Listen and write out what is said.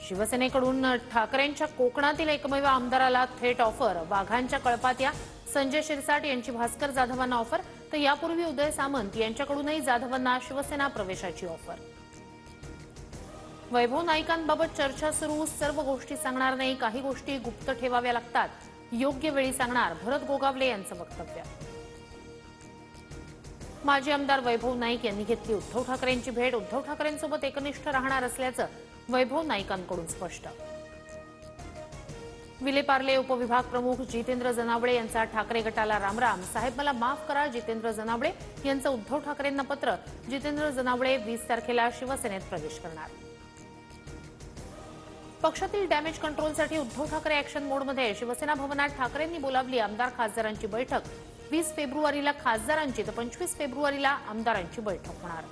शिवसेनेकडून ठाकरेंच्या कोकणातील एकमेव आमदाराला थेट ऑफर। वाघांच्या कळपात या संजय शिरसाट यांची भास्कर जाधवांना ऑफर, तर यापूर्वी उदय सामंत यांच्याकडूनही जाधवांना शिवसेना प्रवेशाची ऑफर। वैभव नाईकांबाबत चर्चा सुरू। सर्व गोष्टी सांगणार नाही, काही गोष्टी गुप्त ठेवाव्या लागतात, योग्य वेळी सांगणार, भरत गोगावले यांचं वक्तव्य। माजी आमदार वैभव नाईक यांनी घेतली उद्धव ठाकरेंची भेट। उद्धव ठाकरेंसोबत एकनिष्ठ राहणार असल्याचं वैभव नाईकांकडून स्पष्ट। विलेपार्ले उपविभाग प्रमुख जितेंद्र जनावळे यांचा ठाकरे गटाला रामराम। साहेब मला माफ करा, जितेंद्र जनावळे यांचं उद्धव ठाकरेंना पत्र। जितेंद्र जनावळे 20 तारखेला शिवसेनेत प्रवेश करणार। पक्षातील डॅमेज कंट्रोलसाठी उद्धव ठाकरे ऍक्शन मोडमध्ये। शिवसेना भवनात ठाकरेंनी बोलावली आमदार खासदारांची बैठक। 20 फेब्रुवारीला खासदारांची तर 25 फेब्रुवारीला आमदारांची बैठक होणार।